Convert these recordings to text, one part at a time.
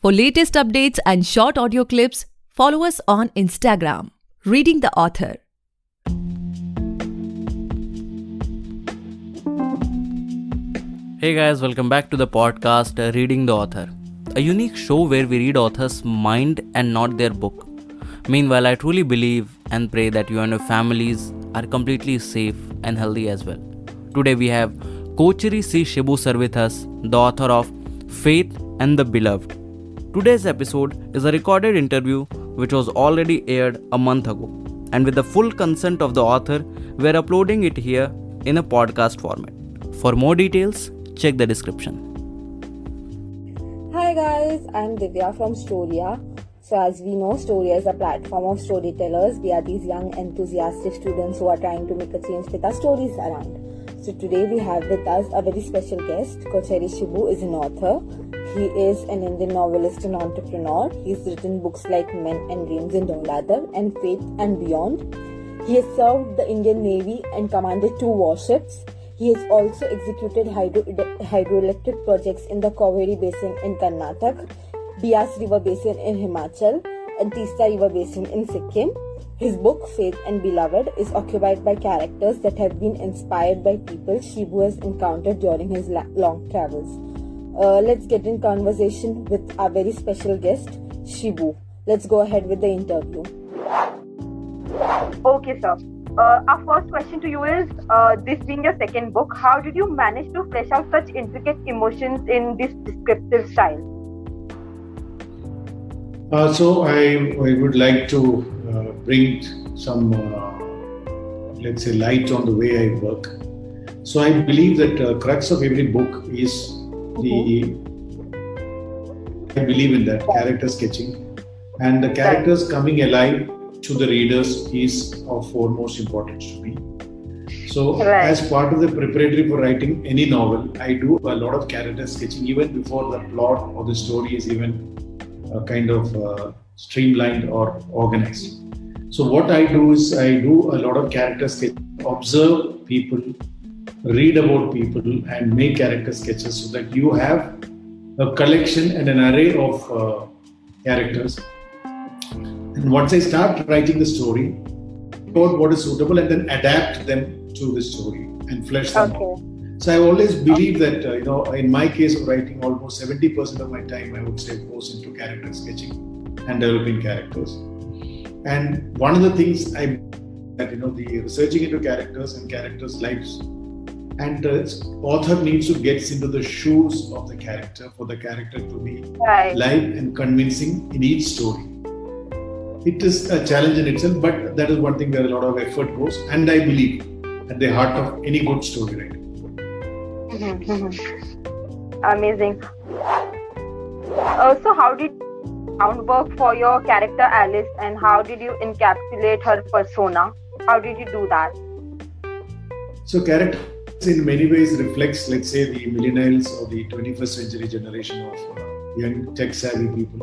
For latest updates and short audio clips, follow us on Instagram, Reading the Author. Hey guys, welcome back to the podcast Reading the Author, a unique show where we read authors' mind and not their book. Meanwhile, I truly believe and pray that you and your families are completely safe and healthy as well. Today we have Kochery C Shibu sir with us, the author of Faith and the Beloved. Today's episode is a recorded interview which was already aired a month ago, and with the full consent of the author, we are uploading it here in a podcast format. For more details, check the description. Hi guys, I'm Divya from Storia. So as we know, Storia is a platform of storytellers. We are these young enthusiastic students who are trying to make a change with our stories around. So today we have with us a very special guest. Kochery Shibu is an author. He is an Indian novelist and entrepreneur. He's written books like Men and Dreams in Dolladar and Faith and Beyond. He has served the Indian Navy and commanded 2 warships. He has also executed hydroelectric projects in the Kochery Basin in Karnataka, Beas River Basin in Himachal, and Teesta River Basin in Sikkim. His book, Faith and Beloved, is occupied by characters that have been inspired by people Shibu has encountered during his long travels. Let's get in conversation with our very special guest, Shibu. Let's go ahead with the interview. Okay, sir. Our first question to you is, this being your second book, how did you manage to flesh out such intricate emotions in this descriptive style? So I would like to bring some, let's say, light on the way I work. So I believe that crux of every book is I believe in that character sketching, and the characters coming alive to the readers is of foremost importance to me. So as part of the preparatory for writing any novel, I do a lot of character sketching even before the plot or the story is even kind of streamlined or organized. So what I do is I do a lot of character sketching, observe people, read about people and make character sketches so that you have a collection and an array of characters. And once I start writing the story, about what is suitable and then adapt them to the story and flesh them out. So I always believe that, in my case of writing, almost 70% of my time, I would say, goes into character sketching and developing characters. And one of the things the researching into characters and characters' lives, and the author needs to get into the shoes of the character for the character to be live and convincing in each story. It is a challenge in itself, but that is one thing where a lot of effort goes, and I believe at the heart of any good story writing. Amazing. So how did groundwork for your character Alice, and how did you encapsulate her persona? How did you do that? So character in many ways reflects, let's say, the millennials or the 21st century generation of young tech-savvy people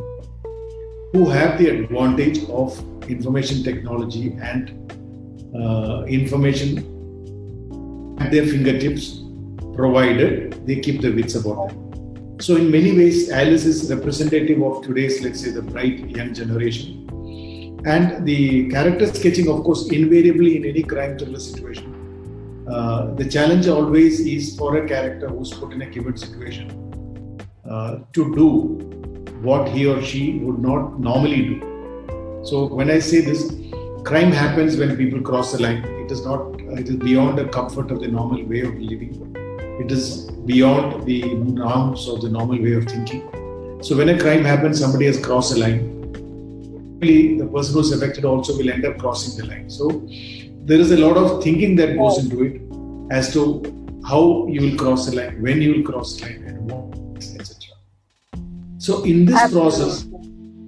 who have the advantage of information technology and information at their fingertips, provided they keep their wits about them. So in many ways, Alice is representative of today's, let's say, the bright young generation. And the character sketching, of course, invariably in any crime thriller situation, the challenge always is for a character who's put in a given situation to do what he or she would not normally do. So when I say this, crime happens when people cross the line. It is beyond the comfort of the normal way of living. It is beyond the norms of the normal way of thinking. So when a crime happens, somebody has crossed a line. The person who's affected also will end up crossing the line. So there is a lot of thinking that goes into it as to how you will cross the line, when you will cross the line, and what, etc. So in this process,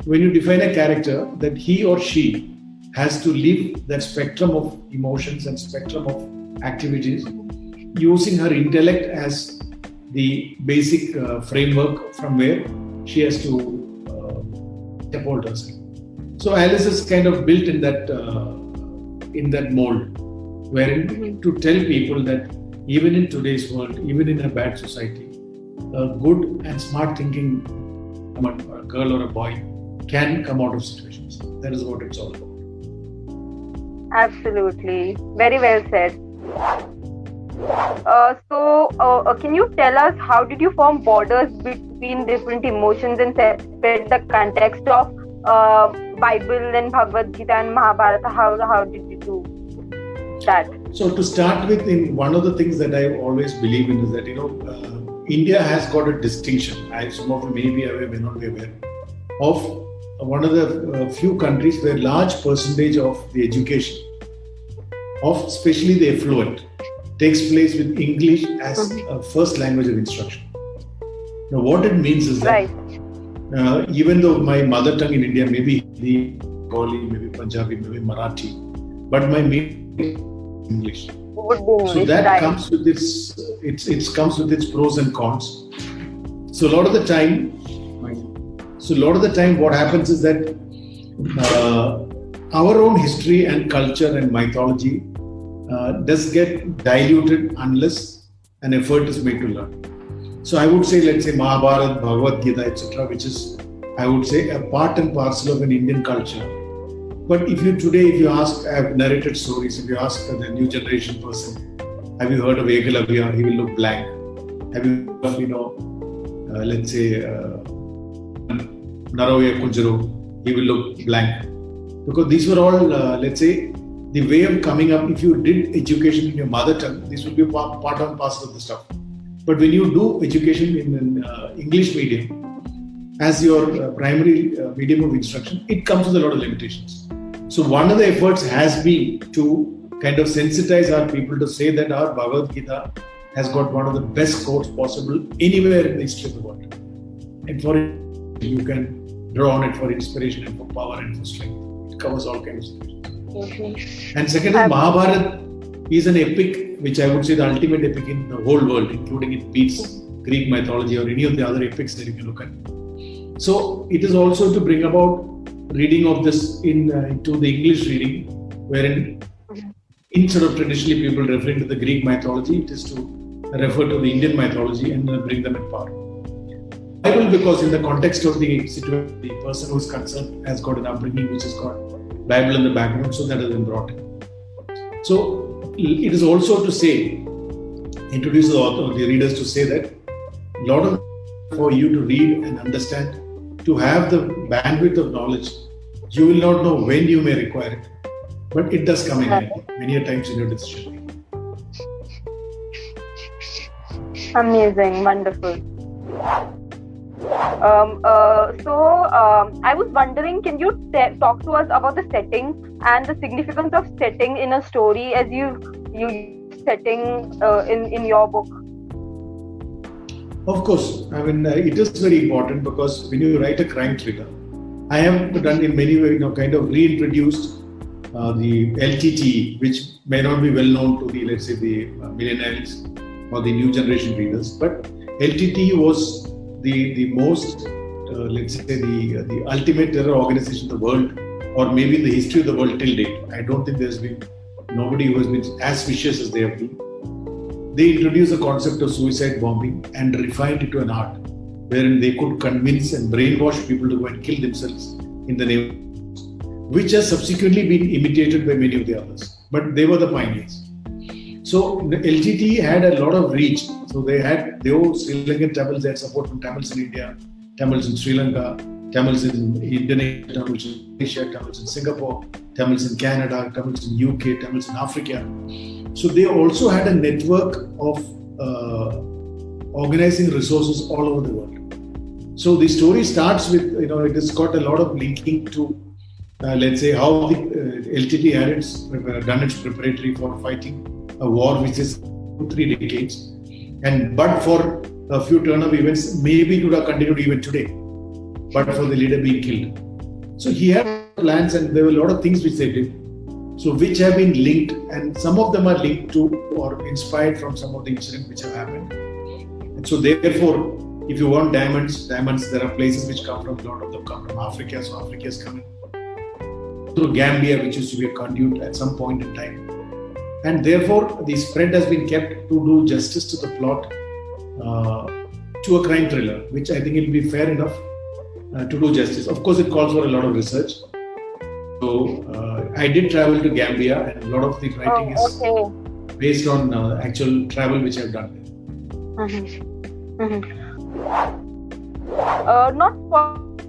when you define a character, that he or she has to live that spectrum of emotions and spectrum of activities, using her intellect as the basic framework from where she has to uphold herself. So Alice is kind of built in that mold, wherein to tell people that even in today's world, even in a bad society, good and smart thinking woman or a girl or a boy can come out of situations. That is what it's all about. Absolutely. Very well said. Can you tell us how did you form borders between different emotions and separate the context of Bible and Bhagavad Gita and Mahabharata? How did you do that? So to start with, one of the things that I always believe in is that, India has got a distinction. Some of you may be aware, may not be aware, of one of the few countries where large percentage of the education of especially the affluent takes place with English as a first language of instruction. Now what it means is that even though my mother tongue in India may be Hindi, Bengali, maybe Punjabi, maybe Marathi, but my main is English. So that comes with it comes with its pros and cons. So a lot of the time what happens is that our own history and culture and mythology does get diluted unless an effort is made to learn. So I would say, let's say Mahabharata, Bhagavad Gita, etc., which is, I would say, a part and parcel of an Indian culture. But if you ask, I have narrated stories, if you ask the new generation person, have you heard of Ekalavya? He will look blank. Have you heard of, let's say, Naroya Kunjaro? He will look blank. Because these were all, let's say, the way of coming up. If you did education in your mother tongue, this would be part and parcel of the stuff. But when you do education in an English medium as your primary medium of instruction, it comes with a lot of limitations. So one of the efforts has been to kind of sensitize our people to say that our Bhagavad Gita has got one of the best quotes possible anywhere in the history of the world. And for it, you can draw on it for inspiration and for power and for strength. It covers all kinds of things. And secondly, Mahabharata is an epic, which I would say the ultimate epic in the whole world, including it beats Greek mythology or any of the other epics that you can look at. So it is also to bring about reading of this into the English reading, wherein instead of traditionally people referring to the Greek mythology, it is to refer to the Indian mythology and bring them in power. Bible, because in the context of the situation, the person who is concerned has got an upbringing which has got Bible in the background, so that has been brought in. So it is also to say, introduce the author, the readers to say that a lot of for you to read and understand, to have the bandwidth of knowledge, you will not know when you may require it, but it does come in handy many a times in your decision making. Amazing, wonderful. I was wondering, can you talk to us about the setting and the significance of setting in a story as you setting in your book? Of course, I mean it is very important, because when you write a crime thriller, I have done in many ways, kind of reintroduced the LTT, which may not be well known to the, let's say, the millennials or the new generation readers, but LTT was the most, let's say, the ultimate terror organization in the world, or maybe in the history of the world till date. I don't think there's been nobody who has been as vicious as they have been. They introduced the concept of suicide bombing and refined it to an art, wherein they could convince and brainwash people to go and kill themselves in the name, which has subsequently been imitated by many of the others. But they were the pioneers. So the LTT had a lot of reach. So they were Sri Lankan Tamils, they had support from Tamils in India, Tamils in Sri Lanka, Tamils in Indonesia, Tamils in Asia, Tamils in Singapore, Tamils in Canada, Tamils in UK, Tamils in Africa. So they also had a network of organizing resources all over the world. So the story starts with, it has got a lot of linking to, let's say, how the LTT had done its preparatory for fighting a war which is 3 decades. But for a few turn of events, maybe it would have continued even today, but for the leader being killed. So he had plans, and there were a lot of things which they did, so which have been linked, and some of them are linked to or inspired from some of the incidents which have happened. And so therefore, if you want diamonds, there are places which come from, a lot of them come from Africa, so Africa is coming through Gambia, which used to be a conduit at some point in time. And therefore, the spread has been kept to do justice to the plot, to a crime thriller, which I think it will be fair enough to do justice. Of course, it calls for a lot of research. So I did travel to Gambia, and a lot of the writing is based on actual travel which I've done there. Not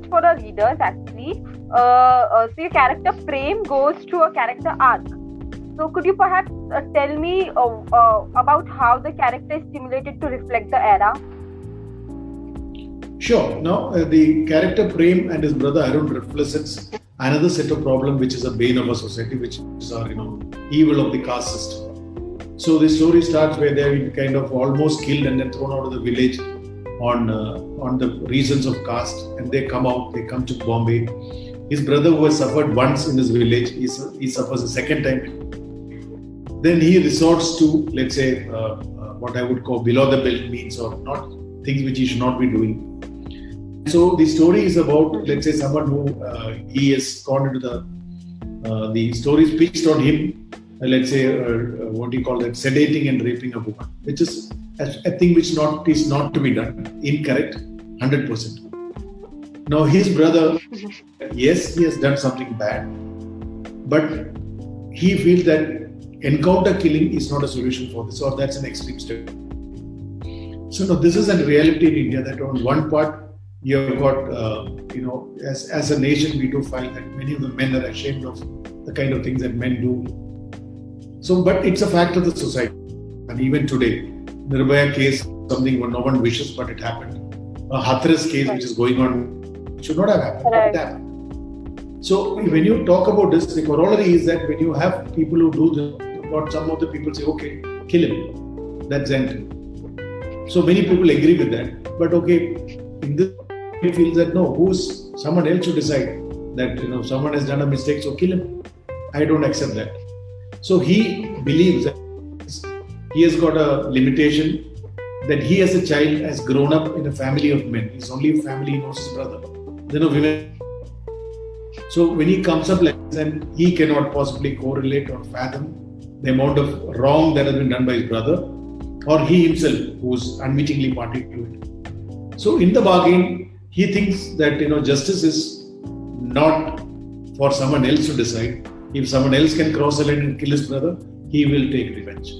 for the readers actually. So your character frame goes to a character arc. So could you perhaps tell me about how the character is stimulated to reflect the era? Sure. Now, the character Prem and his brother Arun represents another set of problem which is a bane of our society, which is our, evil of the caste system. So the story starts where they're kind of almost killed and then thrown out of the village on the reasons of caste, and they come to Bombay. His brother, who has suffered once in his village, he suffers a second time. Then he resorts to, let's say, what I would call below the belt means, or not things which he should not be doing. So the story is about, let's say, someone who he has gone into the story is pitched on him, let's say, what do you call that, sedating and raping a woman, which is a thing which is not to be done, incorrect, 100%. Now his brother, yes, he has done something bad, but he feels that encounter killing is not a solution for this, or that's an extreme step. So now this is a reality in India, that on one part you have got, as a nation we do find that many of the men are ashamed of the kind of things that men do. So, but it's a fact of the society, and even today, Nirbhaya case, something no one wishes, but it happened. A Hathras case which is going on, should not have happened, but it happened. So when you talk about this, the corollary is that when you have people who do this, what some of the people say, okay, kill him, that's end. So many people agree with that, but okay, in this he feels that no, someone else should decide that someone has done a mistake, so kill him. I don't accept that. So he believes that he has got a limitation, that he as a child has grown up in a family of men. His only family he knows his brother. There are no women. So when he comes up like this, and he cannot possibly correlate or fathom the amount of wrong that has been done by his brother, or he himself, who's unwittingly party to it. So in the bargain, he thinks that justice is not for someone else to decide. If someone else can cross the line and kill his brother, he will take revenge.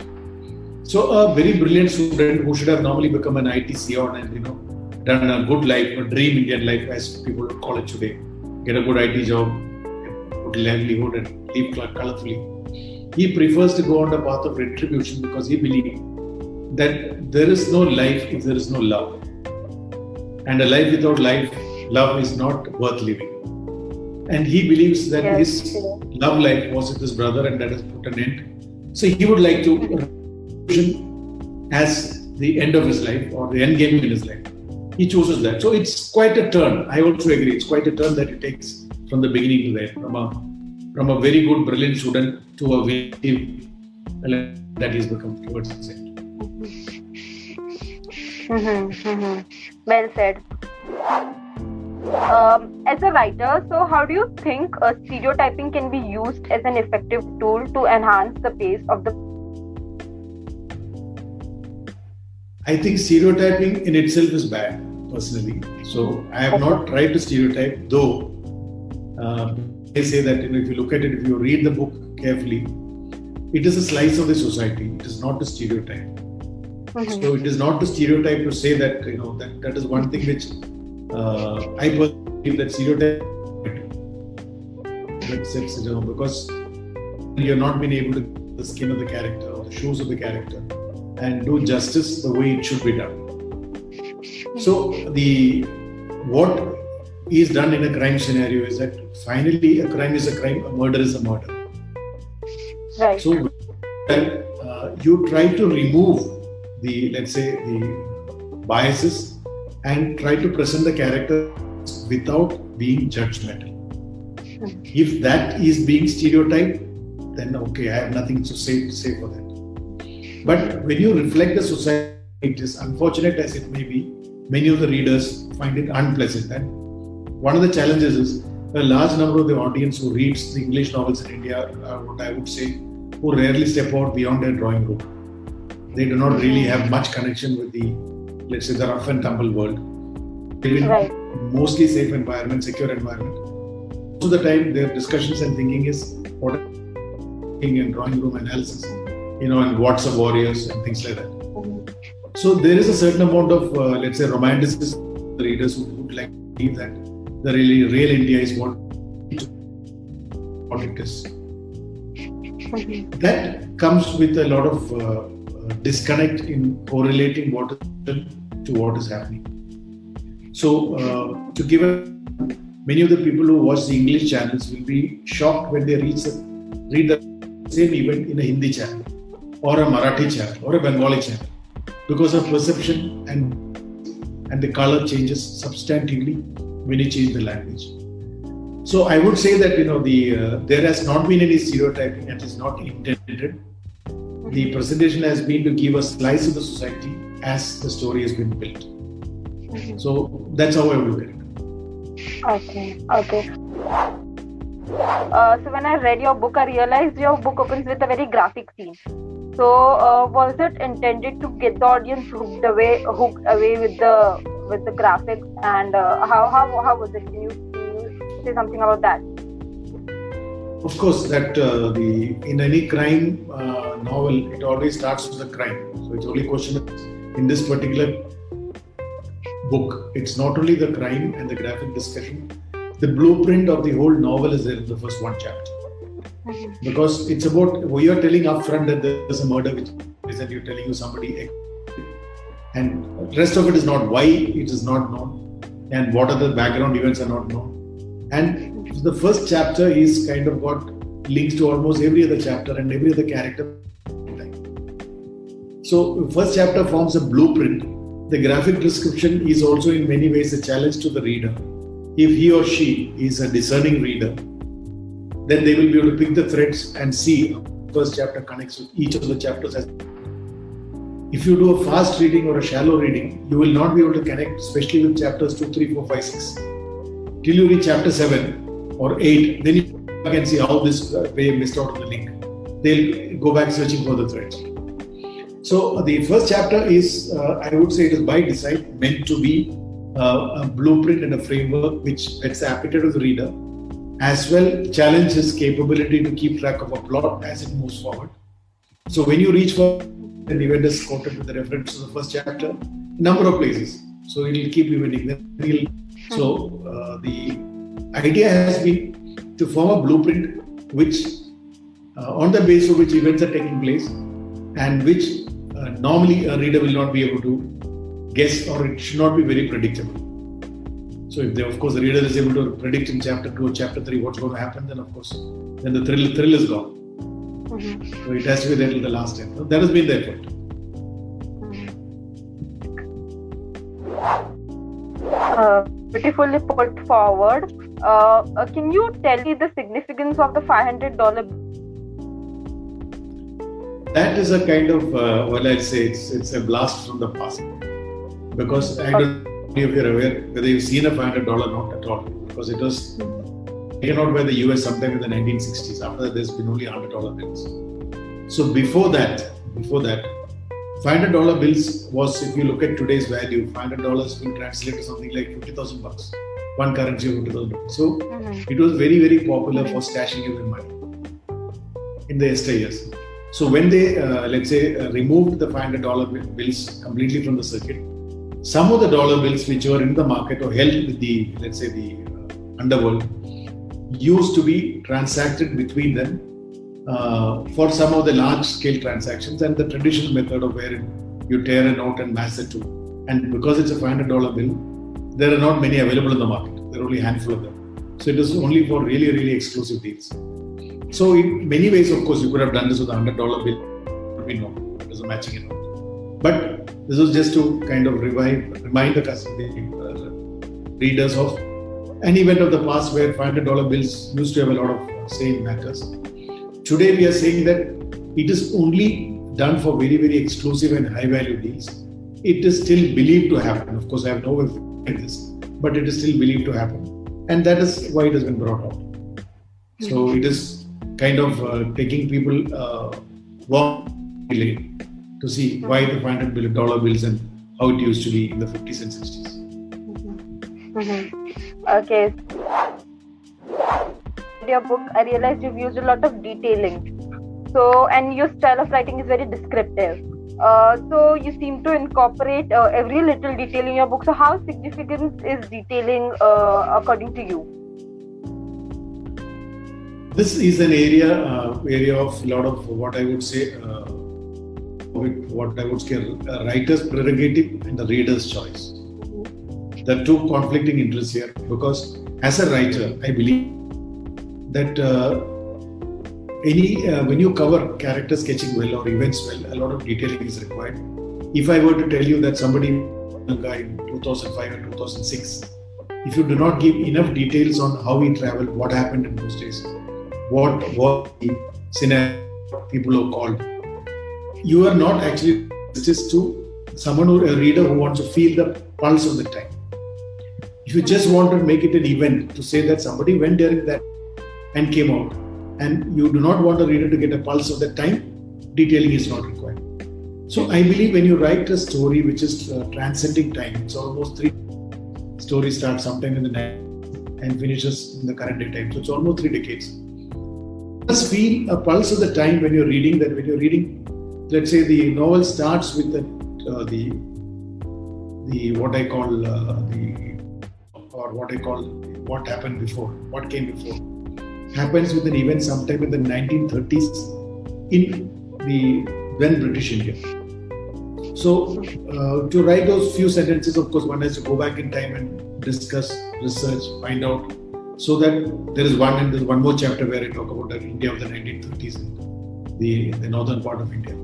So a very brilliant student who should have normally become an IT CEO and done a good life, a dream Indian life, as people would call it today, get a good IT job, good livelihood, and live colorfully. He prefers to go on the path of retribution because he believes that there is no life if there is no love. And a life without love is not worth living. And he believes that his love life was with his brother, and that has put an end. So he would like to as the end of his life, or the end game in his life. He chooses that. So it's quite a turn. I also agree. It's quite a turn that it takes from the beginning to the end, from a very good, brilliant student to a victim that he's become towards his end. Well said. As a writer, so how do you think stereotyping can be used as an effective tool to enhance the pace of the? I think stereotyping in itself is bad, personally. So I have not tried to stereotype, though I say that if you look at it, if you read the book carefully, it is a slice of the society. It is not to stereotype. So it is not to stereotype to say that that is one thing which I believe that stereotype because you're not being able to get the skin of the character or the shoes of the character and do justice the way it should be done. So what is done in a crime scenario is that finally a crime is a crime, a murder is a murder. Right. So you try to remove the biases and try to present the character without being judgmental. If that is being stereotyped, then okay, I have nothing to say for that. But when you reflect the society, it is unfortunate as it may be, many of the readers find it unpleasant. And one of the challenges is a large number of the audience who reads the English novels in India are what I would say, who rarely step out beyond their drawing room. They do not really have much connection with the, let's say, the rough and tumble world. live in Right. mostly safe environment, secure environment. Most of the time, their discussions and thinking is what in drawing room analysis, and what's a warriors and things like that. So there is a certain amount of, let's say, romanticism. The readers who would like to believe that the real India is what it is. That comes with a lot of disconnect in correlating what is to what is happening. So, to give many of the people who watch the English channels will be shocked when they read the same event in a Hindi channel, or a Marathi channel, or a Bengali channel, because of perception and the color changes substantively when you change the language. So I would say that there has not been any stereotyping, and is not intended. The presentation has been to give a slice of the society as the story has been built. So that's how I would look at it. Okay. So when I read your book, I realized your book opens with a very graphic scene. So was it intended to get the audience hooked away with the graphics, and how was it? Can you say something about that? Of course, that in any crime novel, it always starts with a crime. So it's only question in this particular book, it's not only the crime and the graphic discussion. The blueprint of the whole novel is there in the first one chapter. Because it's about, we are telling upfront that there's a murder which is, and you're telling you somebody, and the rest of it is not why it is not known, and what are the background events are not known. And the first chapter is kind of got links to almost every other chapter and every other character. So the first chapter forms a blueprint. The graphic description is also in many ways a challenge to the reader. If he or she is a discerning reader, then they will be able to pick the threads and see how the first chapter connects with each of the chapters. If you do a fast reading or a shallow reading, you will not be able to connect, especially with chapters 2, 3, 4, 5, 6. Till you reach chapter 7 or 8, then you can see how this way missed out on the link. They'll go back searching for the threads. So the first chapter is, I would say it is by design meant to be a blueprint and a framework which whets the appetite of the reader, as well challenge his capability to keep track of a plot as it moves forward. So when you reach for an event is quoted with the reference to the first chapter, number of places. So it will keep eventing. So the idea has been to form a blueprint which, on the basis of which events are taking place, and which normally a reader will not be able to guess, or it should not be very predictable. So if of course the reader is able to predict in chapter 2 or chapter 3 what's going to happen, then of course then the thrill is gone. So it has to be there till the last end. So that has been the effort. Beautifully put forward. Can you tell me the significance of the $500? That is a kind of, I'd say it's a blast from the past. Because I don't know if you're aware whether you've seen a $500 note at all. Because it was taken out by the US sometime in the 1960s. After that, there's been only $100 bills. So before that, $500 bills was, if you look at today's value, $500 will translate to something like $50,000. One currency of $50,000. So it was very, very popular for stashing away money in the yesteryears. So when they, let's say, removed the $500 bills completely from the circuit, some of the dollar bills which were in the market or held with the, let's say, the underworld, used to be transacted between them for some of the large-scale transactions, and the traditional method of wherein you tear a note and mass the two. And because it's a $500 bill, there are not many available in the market. There are only a handful of them. So it is only for really, really exclusive deals. So in many ways, of course, you could have done this with a $100 bill. We know it was a matching it. But this was just to kind of remind the readers of an event of the past where $500 bills used to have a lot of say in matters. Today we are saying that it is only done for very, very exclusive and high value deals. It is still believed to happen. Of course, I have no way of doing this, but it is still believed to happen. And that is why it has been brought out. So it is kind of taking people walk lane to see why the $500 bills and how it used to be in the 50s and 60s. Okay. Your book, I realized you've used a lot of detailing. So, and your style of writing is very descriptive. So you seem to incorporate every little detail in your book. So how significant is detailing according to you? This is an area of a lot of what I would say, writer's prerogative and the reader's choice. There are two conflicting interests here, because as a writer, I believe that when you cover character sketching well or events well, a lot of detailing is required. If I were to tell you that somebody in 2005 or 2006, if you do not give enough details on how he traveled, what happened in those days, what was the scenario people have called, you are not actually justice to someone or a reader who wants to feel the pulse of the time. If you just want to make it an event to say that somebody went during that and came out, and you do not want the reader to get a pulse of that time, detailing is not required. So I believe when you write a story which is transcending time, it's almost 3 stories start sometime in the 90s and finishes in the current day time. So it's almost 3 decades. Just feel a pulse of the time when you're reading that. When you're reading, let's say the novel starts with the what happened before, what came before, happens with an event sometime in the 1930s in the then British India. So to write those few sentences, of course, one has to go back in time and discuss, research, find out, so that there's one more chapter where I talk about the India of the 1930s and the northern part of India.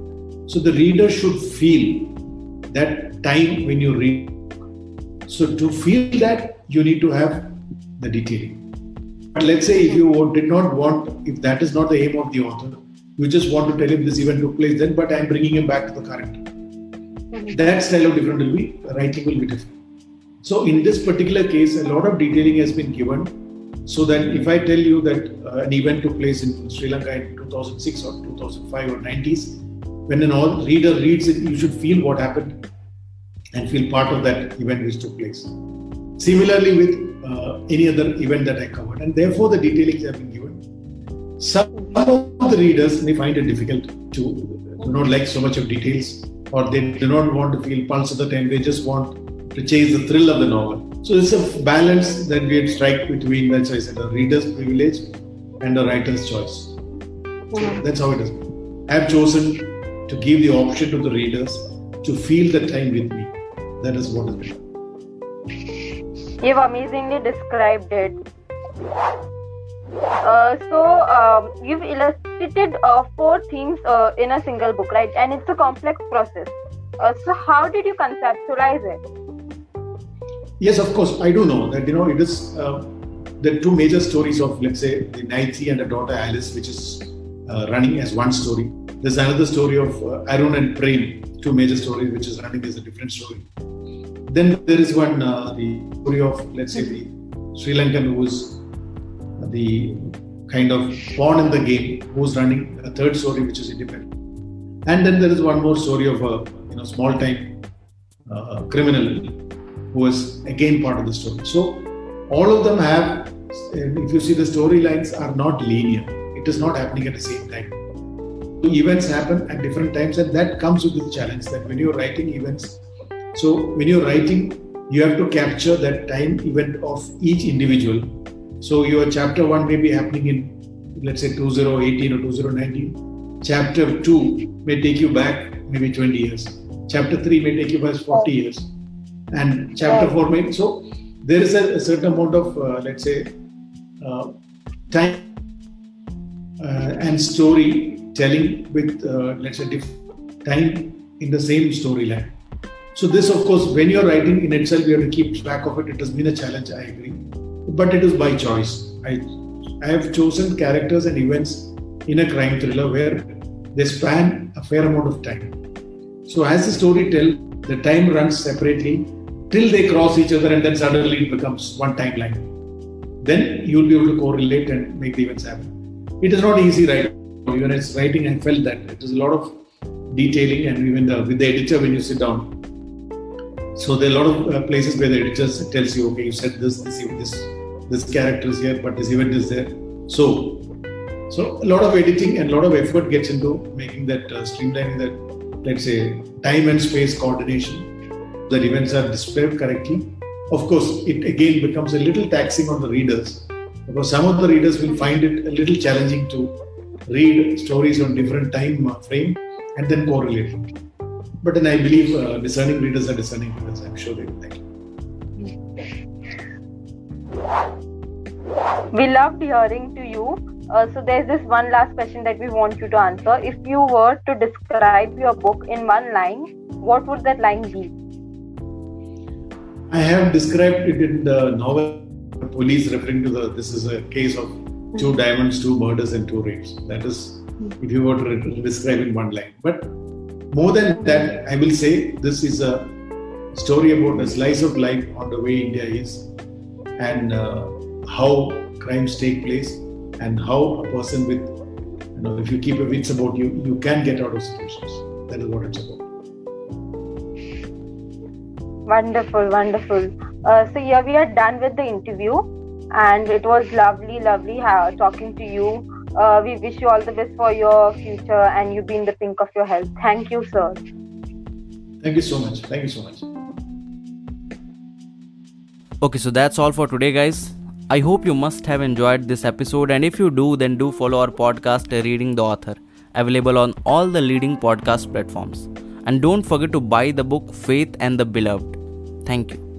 So the reader should feel that time when you read. So to feel that, you need to have the detailing. But let's say if that is not the aim of the author, you just want to tell him this event took place then, but I'm bringing him back to the current. That style of writing will be different. So in this particular case, a lot of detailing has been given, so that if I tell you that an event took place in Sri Lanka in 2006 or 2005 or 90s, when an reader reads it, you should feel what happened and feel part of that event which took place. Similarly with any other event that I covered, and therefore the detailings have been given. Some of the readers may find it difficult to do not like so much of details, or they do not want to feel pulse of the time, they just want to chase the thrill of the novel. So it's a balance that we strike between, that's why I said, a reader's privilege and a writer's choice. So that's how it is. I have chosen to give the option to the readers to feel the time with me. That is what is better. You've amazingly described it. You've illustrated 4 themes in a single book, right? And it's a complex process. So how did you conceptualize it? Yes, of course. I do know that, it is the 2 major stories of, let's say, the Naithi and the daughter Alice, which is running as one story. There's another story of Arun and Prem, 2 major stories, which is running as a different story. Then there is one, the story of, let's say, the Sri Lankan who is the kind of pawn in the game, who's running a 3rd story, which is independent. And then there is one more story of a small-time criminal who is again part of the story. So all of them have, if you see, the storylines are not linear. It is not happening at the same time. Events happen at different times, and that comes with the challenge that when you're writing events, so when you're writing, you have to capture that time event of each individual. So your chapter 1 may be happening in, let's say, 2018 or 2019. Chapter 2 may take you back maybe 20 years. Chapter 3 may take you back 40 years. And chapter 4 may... So there is a certain amount of, let's say, time and storytelling with, let's say, time in the same storyline. So this, of course, when you're writing in itself, you have to keep track of it. It has been a challenge, I agree. But it is by choice. I have chosen characters and events in a crime thriller where they span a fair amount of time. So as the story tells, the time runs separately till they cross each other, and then suddenly it becomes one timeline. Then you'll be able to correlate and make the events happen. It is not easy writing. Even as writing, I felt that it is a lot of detailing, and even with the editor when you sit down. So there are a lot of places where the editor tells you, okay, you said this character is here, but this event is there. So a lot of editing and a lot of effort gets into making that streamlining that, let's say, time and space coordination, that events are displayed correctly. Of course, it again becomes a little taxing on the readers, because some of the readers will find it a little challenging to read stories on different time frame and then correlate it. But then I believe discerning readers are discerning readers. I'm sure they will like it. We loved hearing to you. So there's this one last question that we want you to answer. If you were to describe your book in one line, what would that line be? I have described it in the novel. The police referring to this is a case of 2 diamonds, 2 murders and 2 rapes. That is, if you were to describe in one line. But more than that, I will say this is a story about a slice of life on the way India is, and how crimes take place, and how a person with, if you keep your wits about you, you can get out of situations. That is what it's about. Wonderful. So here we are done with the interview, and it was lovely talking to you. We wish you all the best for your future, and you be in the pink of your health. Thank you, sir. Thank you so much. Okay, so that's all for today, guys. I hope you must have enjoyed this episode, and if you do, then do follow our podcast Reading the Author, available on all the leading podcast platforms. And don't forget to buy the book Faith and the Beloved. Thank you.